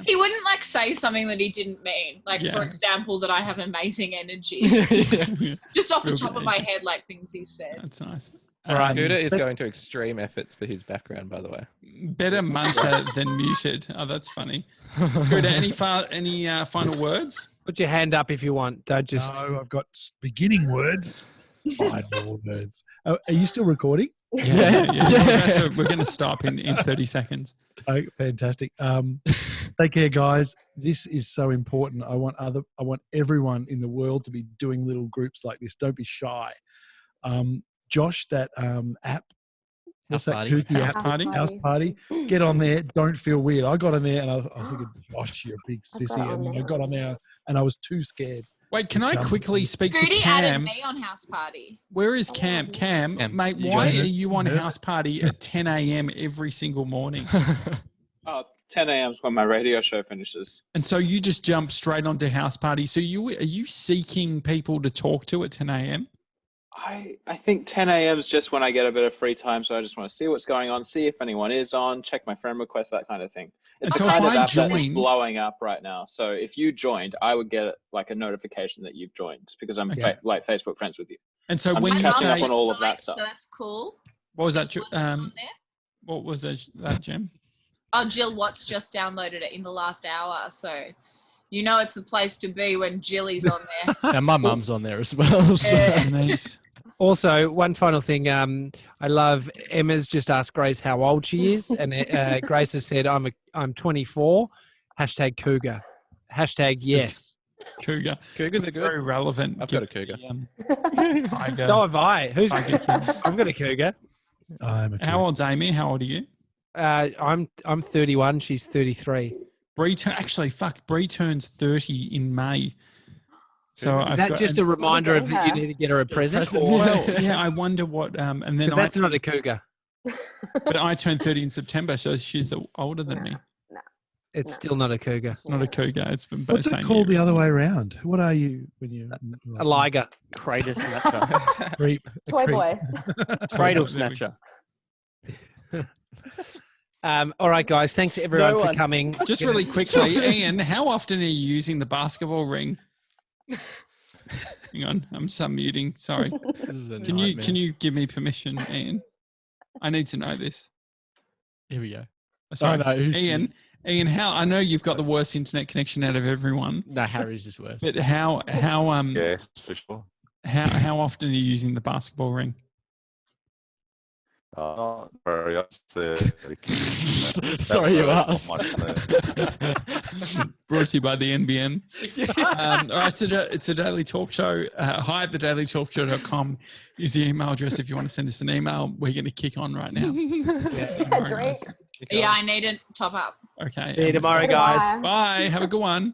he wouldn't like say something that he didn't mean. Like, Yeah. for example, that I have amazing energy. Yeah. Just off the Real top good of my energy. head, like things he said. That's nice. Scooter is let's- going to extreme efforts for his background, by the way. Better munter than muted. Oh, that's funny. Scooter, any final words? Put your hand up if you want. Don't just. No, I've got beginning words. Final words. Are you still recording? Yeah. We're going to stop in 30 seconds. Oh, fantastic. Take care, guys. This is so important. I want everyone in the world to be doing little groups like this. Don't be shy. Josh, that app. What's that? House party. Get on there. Don't feel weird. I got on there and I was thinking, Josh, you're a big sissy. And then I got on there and I was too scared. Wait, can I quickly speak to Goody Cam? added me on House Party. Where is Cam? Cam, mate, why are you on House Party at 10 a.m. every single morning? 10 a.m. is when my radio show finishes. And so you just jump straight onto House Party. So are you seeking people to talk to at 10 a.m.? I think 10 a.m. is just when I get a bit of free time, so I just want to see what's going on, see if anyone is on, check my friend requests, that kind of thing. It's the kind of app that is blowing up right now. So if you joined, I would get like a notification that you've joined because I'm like Facebook friends with you. And so I'm when just you catching say up on all of that stuff. So that's cool. What was that? What was that, Gem? Oh, Jill Watts just downloaded it in the last hour, so you know it's the place to be when Jilly's on there. And my mum's on there as well. So. Yeah. Nice. Also, one final thing. I love Emma's just asked Grace how old she is, and Grace has said, "I'm 24." Hashtag cougar. Hashtag yes. Cougar. Cougars are good. Very relevant. I've got a cougar. So have I. I've got a cougar. I'm a cougar. How old's Amy? How old are you? I'm 31. She's 33. Bree turns 30 in May. So is that just a reminder of that you need to get her a present? Well, yeah, I wonder what. And then that's not a cougar. But I turned 30 in September, so she's older than me. It's still not a cougar. It's not a cougar. It's been What's it called the other way around? What are you when you? A liger. Cradle snatcher. Toy boy. Cradle snatcher. All right, guys. Thanks everyone for coming. Just really quickly, Ian, how often are you using the basketball ring? Hang on, I'm muting. Sorry. Can you give me permission, Ian? I need to know this. Here we go. Sorry, Ian, how I know you've got the worst internet connection out of everyone. No, Harry's is worse. But how yeah, for sure. How often are you using the basketball ring? Not very often. Sorry, you asked. Brought to you by the NBN. All right, it's a daily talk show. Hi at thedailytalkshow.com is the email address if you want to send us an email. We're going to kick on right now. Yeah, I need a top up. Okay. See you tomorrow, guys. Bye. Have a good one.